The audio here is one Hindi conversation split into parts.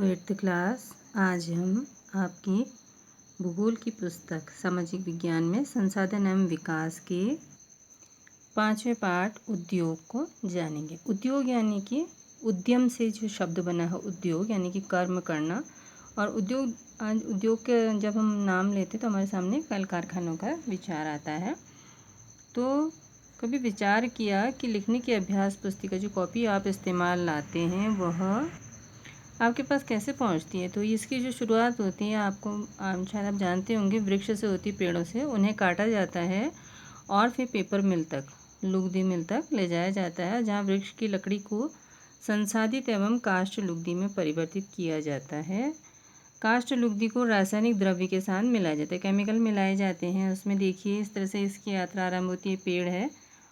8th class. आज हम आपकी भूगोल की पुस्तक सामाजिक विज्ञान में संसाधन एवं विकास के 5वें पाठ उद्योग को जानेंगे। उद्योग यानी कि उद्यम से जो शब्द बना है उद्योग यानी कि कर्म करना। और उद्योग के जब हम नाम लेते तो हमारे सामने कल कारखानों का विचार आता है। तो कभी विचार किया कि लिखने की अभ्यास पुस्तिका जो कॉपी आप इस्तेमाल लाते हैं वह आपके पास कैसे पहुंचती है। तो इसकी जो शुरुआत होती है आपको शायद आप जानते होंगे वृक्ष से होती, पेड़ों से। उन्हें काटा जाता है और फिर पेपर मिल तक, लुगदी मिल तक ले जाया जाता है, जहां वृक्ष की लकड़ी को संसाधित एवं काष्ठ लुगदी में परिवर्तित किया जाता है। काष्ठ लुगदी को रासायनिक द्रव्य के साथ मिलाया जाता है, केमिकल मिलाए जाते हैं उसमें। देखिए इस तरह से इसकी यात्रा आरंभ होती है। पेड़ है,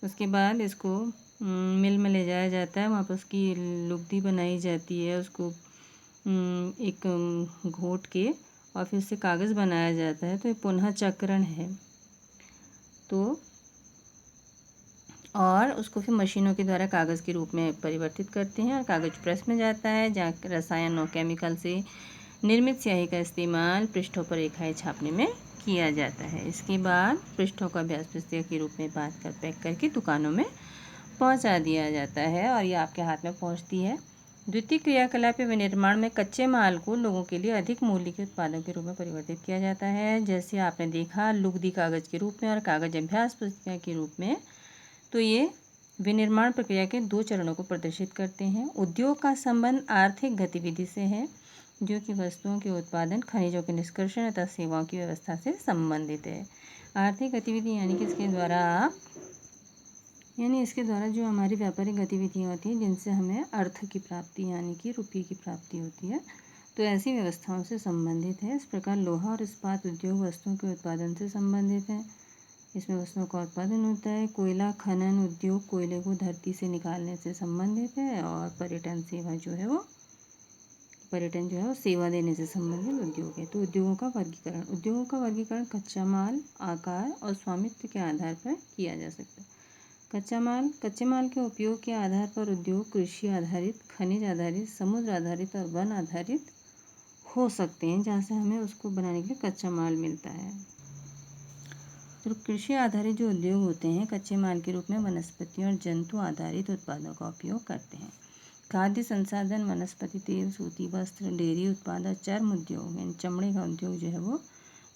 उसके बाद इसको मिल में ले जाया जाता है, वहाँ पर उसकी लुगदी बनाई जाती है, उसको एक घोट के और फिर उससे कागज़ बनाया जाता है। तो ये पुनः चक्रण है। तो और उसको फिर मशीनों के द्वारा कागज़ के रूप में परिवर्तित करते हैं और कागज़ प्रेस में जाता है, जहाँ रसायन और केमिकल से निर्मित स्याही का इस्तेमाल पृष्ठों पर रेखाएं छापने में किया जाता है। इसके बाद पृष्ठों का अभ्यास पुस्तिका के रूप में बांध कर पैक करके दुकानों में पहुंचा दिया जाता है और ये आपके हाथ में पहुंचती है। द्वितीय क्रियाकलाप विनिर्माण में कच्चे माल को लोगों के लिए अधिक मूल्य के उत्पादों के रूप में परिवर्तित किया जाता है, जैसे आपने देखा लुगदी कागज़ के रूप में और कागज़ अभ्यास पुस्तिका के रूप में। तो ये विनिर्माण प्रक्रिया के 2 चरणों को प्रदर्शित करते हैं। उद्योग का संबंध आर्थिक गतिविधि से है, जो कि वस्तुओं के उत्पादन, खनिजों के निष्कर्षण तथा सेवाओं की व्यवस्था से संबंधित है। आर्थिक गतिविधि यानी कि इसके द्वारा जो हमारी व्यापारिक गतिविधियाँ होती हैं, जिनसे हमें अर्थ की प्राप्ति यानी कि रुपये की प्राप्ति होती है, तो ऐसी व्यवस्थाओं से संबंधित है। इस प्रकार लोहा और इस्पात उद्योग वस्तुओं के उत्पादन से संबंधित है। इसमें वस्तुओं का उत्पादन होता है। कोयला खनन उद्योग कोयले को धरती से निकालने से संबंधित है। और पर्यटन जो है वो सेवा देने से संबंधित उद्योग है। तो उद्योगों का वर्गीकरण कच्चा माल, आकार और स्वामित्व के आधार पर किया जा सकता है। कच्चे माल के उपयोग के आधार पर उद्योग कृषि आधारित, खनिज आधारित, समुद्र आधारित और वन आधारित हो सकते हैं, जहाँ से हमें उसको बनाने के लिए कच्चा माल मिलता है। तो कृषि आधारित जो उद्योग होते हैं कच्चे माल के रूप में वनस्पति और जंतु आधारित उत्पादों का उपयोग करते हैं। खाद्य संसाधन, वनस्पति तेल, सूती वस्त्र, डेयरी उत्पाद और चर्म उद्योग यानी चमड़े का उद्योग जो है वो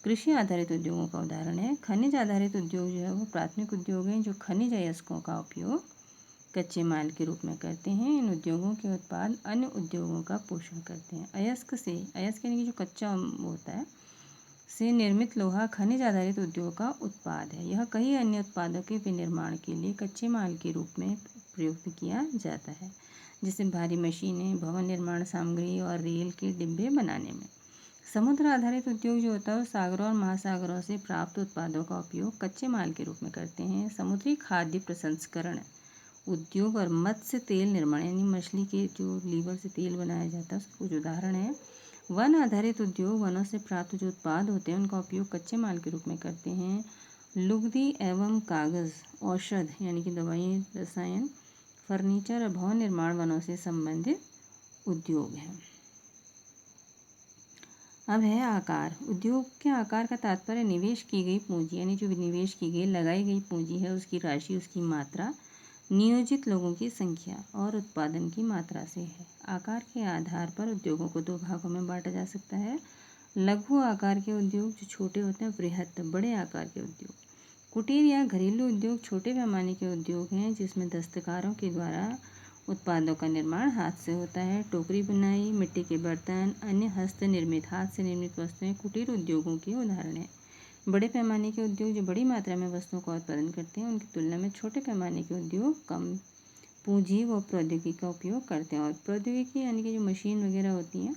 कृषि आधारित उद्योगों का उदाहरण है। खनिज आधारित उद्योग जो है वो प्राथमिक उद्योग हैं, जो खनिज अयस्कों का उपयोग कच्चे माल के रूप में करते हैं। इन उद्योगों के उत्पाद अन्य उद्योगों का पोषण करते हैं। अयस्क यानी कि जो कच्चा होता है से निर्मित लोहा खनिज आधारित उद्योग का उत्पाद है। यह कई अन्य उत्पादों के विनिर्माण के लिए कच्चे माल के रूप में प्रयुक्त किया जाता है, जैसे भारी मशीनें, भवन निर्माण सामग्री और रेल के डिब्बे बनाने में। समुद्र आधारित उद्योग जो होता है वो सागरों और महासागरों से प्राप्त उत्पादों का उपयोग कच्चे माल के रूप में करते हैं। समुद्री खाद्य प्रसंस्करण उद्योग और मत्स्य तेल निर्माण यानी मछली के जो लीवर से तेल बनाया जाता है उसके कुछ उदाहरण है। वन आधारित उद्योग वनों से प्राप्त जो उत्पाद होते हैं उनका उपयोग कच्चे माल के रूप में करते हैं। लुगदी एवं कागज़, औषध यानी कि दवाई, रसायन, फर्नीचर और भवन निर्माण वनों से संबंधित उद्योग हैं। अब है आकार। उद्योग के आकार का तात्पर्य निवेश की गई पूंजी यानी जो निवेश की गई लगाई गई पूंजी है उसकी राशि, उसकी मात्रा, नियोजित लोगों की संख्या और उत्पादन की मात्रा से है। आकार के आधार पर उद्योगों को 2 भागों में बांटा जा सकता है। लघु आकार के उद्योग जो छोटे होते हैं, बृहत बड़े आकार के उद्योग। कुटीर या घरेलू उद्योग छोटे पैमाने के उद्योग हैं, जिसमें दस्तकारों के द्वारा उत्पादों का निर्माण हाथ से होता है। टोकरी बुनाई, मिट्टी के बर्तन, अन्य हाथ से निर्मित वस्तुएं कुटीर उद्योगों के उदाहरण हैं। बड़े पैमाने के उद्योग जो बड़ी मात्रा में वस्तुओं का उत्पादन करते हैं, उनकी तुलना में छोटे पैमाने के उद्योग कम पूंजी व प्रौद्योगिकी का उपयोग करते हैं। और प्रौद्योगिकी यानी कि जो मशीन वगैरह होती हैं,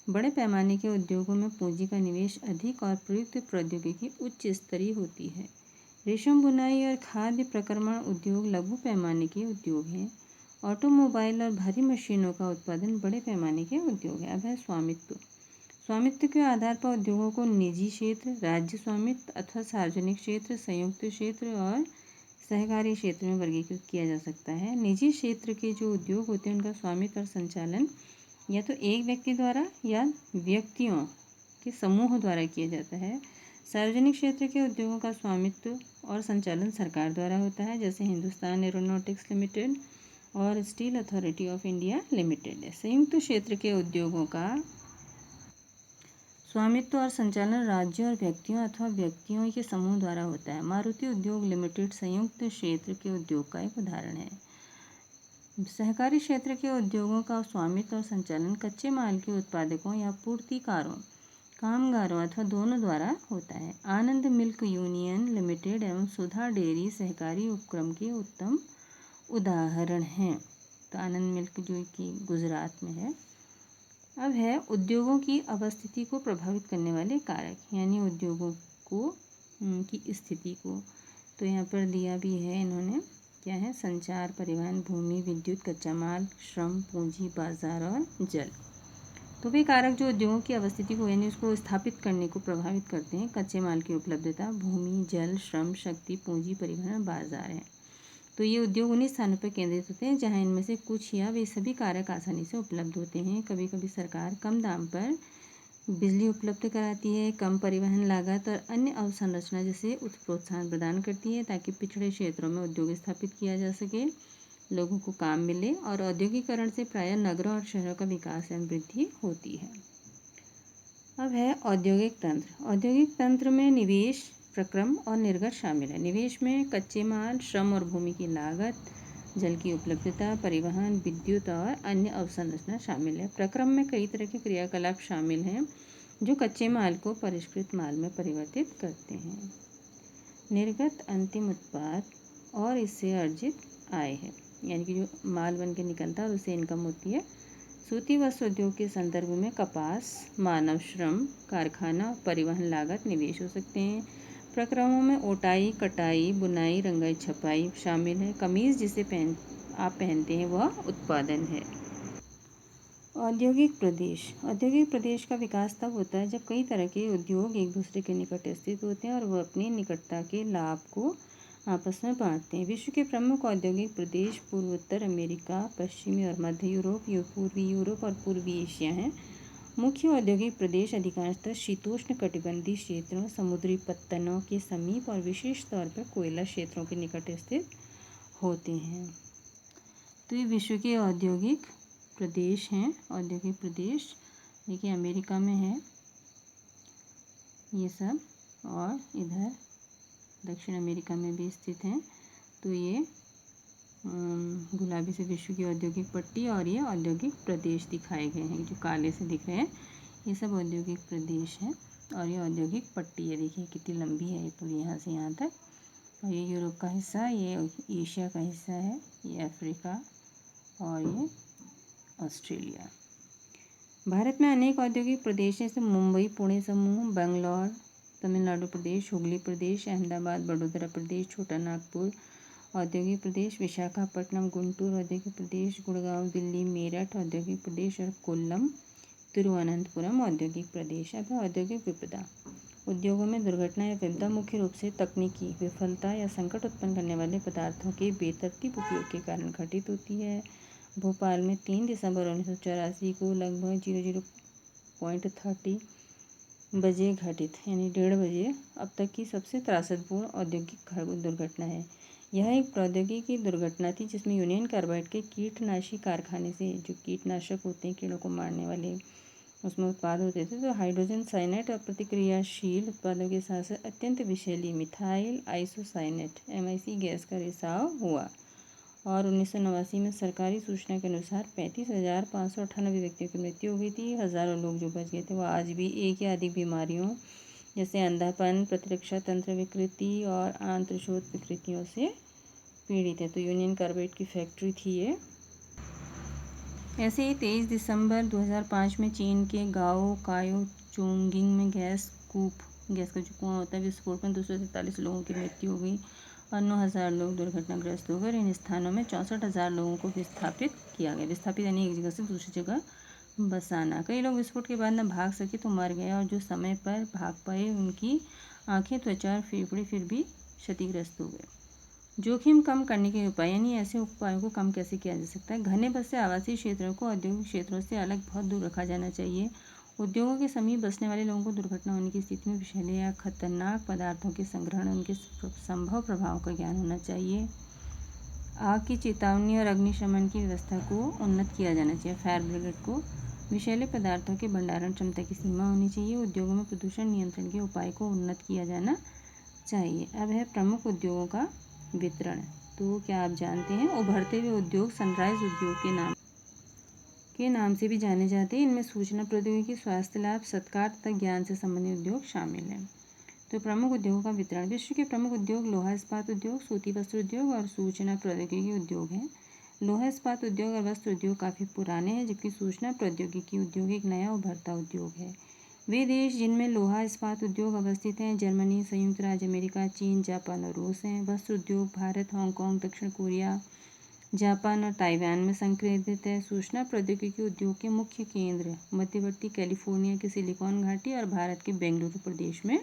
बड़े पैमाने के उद्योगों में पूंजी का निवेश अधिक और प्रयुक्त प्रौद्योगिकी उच्च स्तरीय होती है। रेशम बुनाई और खाद्य प्रक्रमण उद्योग लघु पैमाने के उद्योग हैं। ऑटोमोबाइल और भारी मशीनों का उत्पादन बड़े पैमाने के उद्योग है। अब है स्वामित्व के आधार पर उद्योगों को निजी क्षेत्र, राज्य स्वामित्व अथवा सार्वजनिक क्षेत्र, संयुक्त क्षेत्र और सहकारी क्षेत्र में वर्गीकृत किया जा सकता है। निजी क्षेत्र के जो उद्योग होते हैं उनका स्वामित्व और संचालन या तो एक व्यक्ति द्वारा या व्यक्तियों के समूह द्वारा किया जाता है। सार्वजनिक क्षेत्र के उद्योगों का स्वामित्व और संचालन सरकार द्वारा होता है, जैसे हिंदुस्तान एरोनॉटिक्स लिमिटेड और steel authority of India limited. संयुक्त क्षेत्र के उद्योगों का स्वामित्व और संचालन राज्यों और व्यक्तियों अथवा व्यक्तियों के समूह द्वारा होता है। मारुति उद्योग लिमिटेड संयुक्त क्षेत्र के उद्योग का एक उदाहरण है। सहकारी क्षेत्र के उद्योगों का स्वामित्व और संचालन कच्चे माल के उत्पादकों या पूर्तिकारों, कामगारों अथवा दोनों द्वारा होता है। आनंद मिल्क यूनियन लिमिटेड एवं सुधा डेयरी सहकारी उपक्रम के उत्तम उदाहरण हैं। तो आनंद मिल्क जो कि गुजरात में है। अब है उद्योगों की अवस्थिति को प्रभावित करने वाले कारक, यानी उद्योगों को की स्थिति को। तो यहाँ पर दिया भी है इन्होंने, क्या है, संचार, परिवहन, भूमि, विद्युत, कच्चा माल, श्रम, पूंजी, बाजार और जल। तो वे कारक जो उद्योगों की अवस्थिति को यानी उसको स्थापित करने को प्रभावित करते हैं, कच्चे माल की उपलब्धता, भूमि, जल, श्रम, शक्ति, पूंजी, परिवहन, बाजार है। तो ये उद्योग उन्हीं स्थानों पर केंद्रित होते हैं जहां इनमें से कुछ या वे सभी कारक आसानी से उपलब्ध होते हैं। कभी कभी सरकार कम दाम पर बिजली उपलब्ध कराती है, कम परिवहन लागत और अन्य अवसंरचना जैसे प्रोत्साहन प्रदान करती है ताकि पिछड़े क्षेत्रों में उद्योग स्थापित किया जा सके, लोगों को काम मिले और औद्योगिकरण से प्रायः नगरों और शहरों का विकास एवं वृद्धि होती है। अब है औद्योगिक तंत्र। औद्योगिक तंत्र में निवेश, प्रक्रम और निर्गत शामिल है। निवेश में कच्चे माल, श्रम और भूमि की लागत, जल की उपलब्धता, परिवहन, विद्युत और अन्य अवसंरचना शामिल है। प्रक्रम में कई तरह के क्रियाकलाप शामिल हैं जो कच्चे माल को परिष्कृत माल में परिवर्तित करते हैं। निर्गत अंतिम उत्पाद और इससे अर्जित आय है, यानी कि जो माल बन के निकलता है और उससे इनकम होती है। सूती वस्त्र उद्योग के संदर्भ में कपास, मानव श्रम, कारखाना, परिवहन लागत निवेश हो सकते हैं। प्रक्रमों में ओटाई, कटाई, बुनाई, रंगाई, छपाई शामिल है। कमीज जिसे आप पहनते हैं वह उत्पादन है। औद्योगिक प्रदेश। औद्योगिक प्रदेश का विकास तब होता है जब कई तरह के उद्योग एक दूसरे के निकट स्थित होते हैं और वह अपनी निकटता के लाभ को आपस में बांटते हैं। विश्व के प्रमुख औद्योगिक प्रदेश पूर्वोत्तर अमेरिका, पश्चिमी और मध्य यूरोप, पूर्वी यूरोप और पूर्वी एशिया हैं। मुख्य औद्योगिक प्रदेश अधिकांशतः शीतोष्ण कटिबंधीय क्षेत्रों, समुद्री पत्तनों के समीप और विशेष तौर पर कोयला क्षेत्रों के निकट स्थित होते हैं। तो ये विश्व के औद्योगिक प्रदेश हैं। औद्योगिक प्रदेश देखिए अमेरिका में है ये सब, और इधर दक्षिण अमेरिका में भी स्थित हैं। तो ये गुलाबी से विश्व की औद्योगिक पट्टी और ये औद्योगिक प्रदेश दिखाए गए हैं, जो काले से दिख रहे हैं ये सब औद्योगिक प्रदेश हैं। और ये औद्योगिक पट्टी है, देखिए कितनी लंबी है ये पूरी यहाँ से यहाँ तक। और ये यूरोप का हिस्सा, ये एशिया का हिस्सा है, ये अफ्रीका और ये ऑस्ट्रेलिया। भारत में अनेक औद्योगिक प्रदेश हैं, जैसे मुंबई पुणे समूह, बेंगलोर तमिलनाडु प्रदेश, हुगली प्रदेश, अहमदाबाद वडोदरा प्रदेश, छोटा नागपुर औद्योगिक प्रदेश, विशाखापट्टनम गुंटूर औद्योगिक प्रदेश, गुड़गांव दिल्ली मेरठ औद्योगिक प्रदेश और कोल्लम तिरुवनंतपुरम औद्योगिक प्रदेश। अब औद्योगिक विपदा। उद्योगों में दुर्घटना या विपदा मुख्य रूप से तकनीकी विफलता या संकट उत्पन्न करने वाले पदार्थों के बेतरतीब उपयोग के कारण घटित होती है। भोपाल में 3 दिसंबर 1984 को लगभग 00:30 बजे घटित, यानी 1:30 बजे अब तक की सबसे त्रासदपूर्ण औद्योगिक दुर्घटना है। यह एक प्रौद्योगिकी दुर्घटना थी जिसमें यूनियन कार्बाइड के कीटनाशी कारखाने से, जो कीटनाशक होते हैं कीड़ों को मारने वाले, उसमें उत्पाद होते थे, तो हाइड्रोजन साइनाइड और प्रतिक्रियाशील उत्पादों के साथ साथ अत्यंत विषैली मिथाइल आइसोसाइनेट MIC गैस का रिसाव हुआ। और 1989 में सरकारी सूचना के अनुसार 35,598 व्यक्तियों की मृत्यु हो गई थी। हज़ारों लोग जो बच गए थे वो आज भी एक या अधिक बीमारियों जैसे अंधापन, प्रतिरक्षा तंत्र विकृति और आंत्रशोथ विकृतियों से पीड़ित है। तो यूनियन कार्बाइड की फैक्ट्री थी ये। ऐसे ही 23 दिसंबर 2005 में चीन के गाओ कायो चोंगिंग में गैस का जो कुआं होता है विस्फोट में 243 लोगों की मृत्यु हो गई और 9,000 लोग दुर्घटनाग्रस्त हो गए। इन स्थानों में 64,000 लोगों को विस्थापित किया गया। विस्थापित यानी एक जगह से दूसरी जगह बसाना। कई लोग विस्फोट के बाद न भाग सके तो मर गए और जो समय पर भाग पाए उनकी आंखें, त्वचा और फेफड़े फिर भी क्षतिग्रस्त हो गए। जोखिम कम करने के उपाय, यानी ऐसे उपायों को कम कैसे किया जा सकता है। घने बसे आवासीय क्षेत्रों को औद्योगिक क्षेत्रों से अलग बहुत दूर रखा जाना चाहिए। उद्योगों के समीप बसने वाले लोगों को दुर्घटना होने की स्थिति में विषैले या खतरनाक पदार्थों के संग्रहण, उनके संभव प्रभाव का ज्ञान होना चाहिए। आग की चेतावनी और अग्निशमन की व्यवस्था को उन्नत किया जाना चाहिए। फायर ब्रिगेड को विषैले पदार्थों के भंडारण क्षमता की सीमा होनी चाहिए। उद्योगों में प्रदूषण नियंत्रण के उपाय को उन्नत किया जाना चाहिए। अब है प्रमुख उद्योगों का वितरण। तो क्या आप जानते हैं, उभरते हुए उद्योग सनराइज उद्योग के नाम से भी जाने जाते हैं। इनमें सूचना प्रौद्योगिकी, स्वास्थ्य लाभ, सत्कार तथा ज्ञान से संबंधित उद्योग शामिल हैं। तो प्रमुख उद्योगों का वितरण। विश्व के प्रमुख उद्योग लोहा इस्पात उद्योग, सूती वस्त्र उद्योग और सूचना प्रौद्योगिकी उद्योग हैं। लोहा इस्पात उद्योग और वस्त्र उद्योग काफ़ी पुराने हैं, जबकि सूचना प्रौद्योगिकी उद्योग एक नया उभरता उद्योग है। वे देश जिनमें लोहा इस्पात उद्योग अवस्थित हैं जर्मनी, संयुक्त राज्य अमेरिका, चीन, जापान और रूस हैं। वस्त्र उद्योग भारत, हांगकांग, दक्षिण कोरिया, जापान और ताइवान में संकेंद्रित है। सूचना प्रौद्योगिकी उद्योग के मुख्य केंद्र मध्यवर्ती कैलिफोर्निया की सिलिकॉन घाटी और भारत के बेंगलुरु प्रदेश में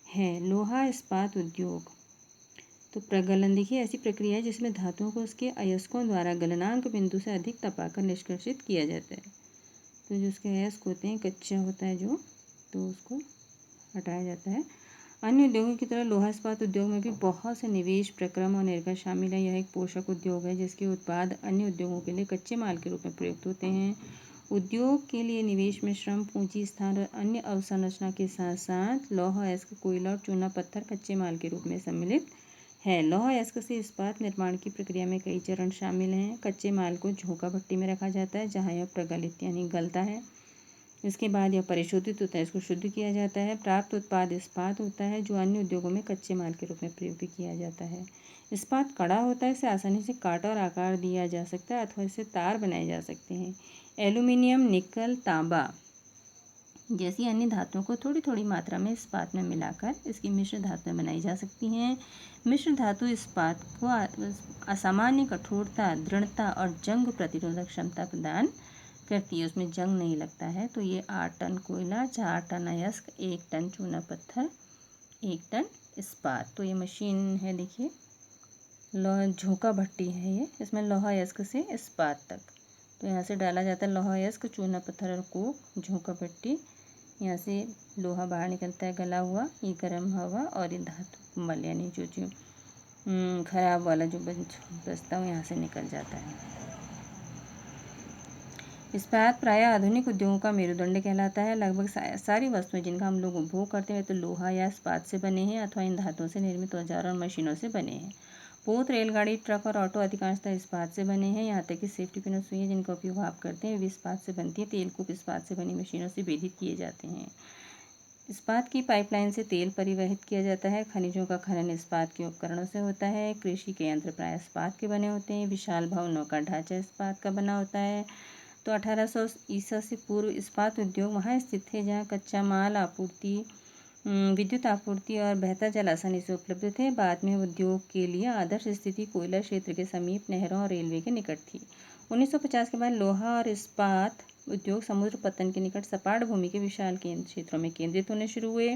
है। लोहा इस्पात उद्योग। तो प्रगलन देखिए, ऐसी प्रक्रिया है जिसमें धातुओं को उसके अयस्कों द्वारा गलनांक बिंदु से अधिक तपाकर निष्कर्षित किया जाता है। तो जो उसके अयस्क होते हैं, कच्चा होता है जो, तो उसको हटाया जाता है। अन्य उद्योगों की तरह लोहा इस्पात उद्योग में भी बहुत से निवेश, प्रक्रम और निर्गत शामिल है। यह एक पोषक उद्योग है जिसके उत्पाद अन्य उद्योगों के लिए कच्चे माल के रूप में प्रयुक्त होते हैं। उद्योग के लिए निवेश में श्रम, पूंजी, स्थान और अन्य अवसंरचना के साथ साथ लौह अयस्क, कोयला और चूना पत्थर कच्चे माल के रूप में सम्मिलित है। लौह अयस्क से इस्पात निर्माण की प्रक्रिया में कई चरण शामिल हैं। कच्चे माल को झोंका भट्टी में रखा जाता है जहाँ यह प्रगलित यानी गलता है। इसके बाद यह परिशोधित होता है, इसको शुद्ध किया जाता है। प्राप्त उत्पाद इस्पात होता है जो अन्य उद्योगों में कच्चे माल के रूप में प्रयुक्त किया जाता है। इस्पात कड़ा होता है, इसे आसानी से काट और आकार दिया जा सकता है अथवा इससे तार बनाए जा सकते हैं। एल्यूमिनियम, निकल, तांबा जैसी अन्य धातुओं को थोड़ी थोड़ी मात्रा में इस्पात में मिलाकर इसकी मिश्र धातुएं बनाई जा सकती हैं। मिश्र धातु इस्पात को असामान्य कठोरता, दृढ़ता और जंग प्रतिरोधक क्षमता प्रदान करती है। उसमें जंग नहीं लगता है। तो ये 8 टन कोयला, 4 टन अयस्क, 1 टन चूना पत्थर, 1 टन इस्पात। तो ये मशीन है, देखिए लोहा झोंका भट्टी है ये, इसमें लोहा अयस्क से इस्पात तक। तो यहाँ से डाला जाता है लोहा अयस्क, चूना पत्थर और कोक, झोंका भट्टी। यहाँ से लोहा बाहर निकलता है गला हुआ, ये गर्म हवा और ये धातु मल यानी जो खराब वाला जो बचता है यहाँ से निकल जाता है। इस्पात प्रायः आधुनिक उद्योगों का मेरुदंड कहलाता है। लगभग सारी वस्तुएं जिनका हम लोग उपभोग करते हैं तो लोहा या इस्पात से बने हैं अथवा इन धातुओं से निर्मित औजार और मशीनों से बने हैं। पोत, रेलगाड़ी, ट्रक और ऑटो अधिकांशतः इस्पात से बने हैं। यहाँ तक कि सेफ्टी पिन और सुइयां जिनका उपयोग आप करते हैं वे इस्पात से बनती है। तेलकूप इस्पात से बनी मशीनों से वेधित किए जाते हैं। इस्पात की पाइपलाइन से तेल परिवहित किया जाता है। खनिजों का खनन इस्पात के उपकरणों से होता है। कृषि के यंत्र प्रायः इस्पात के बने होते हैं। विशाल भवनों का ढांचा इस्पात का बना होता है। तो 1800 ईसा से पूर्व इस्पात उद्योग वहाँ स्थित थे जहाँ कच्चा माल आपूर्ति, विद्युत आपूर्ति और बहता जल आसानी से उपलब्ध थे। बाद में उद्योग के लिए आदर्श स्थिति कोयला क्षेत्र के समीप नहरों और रेलवे के निकट थी। 1950 के बाद लोहा और इस्पात उद्योग समुद्र पतन के निकट सपाट भूमि के विशाल क्षेत्रों में केंद्रित होने शुरू हुए।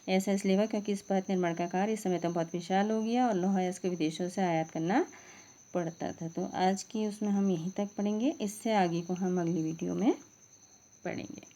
ऐसा इसलिए हुआ क्योंकि इस्पात निर्माण का कार्य इस समय तक बहुत विशाल हो गया और लोहा अयस्क विदेशों से आयात करना पड़ता था। तो आज की उसमें हम यहीं तक पढ़ेंगे, इससे आगे को हम अगली वीडियो में पढ़ेंगे।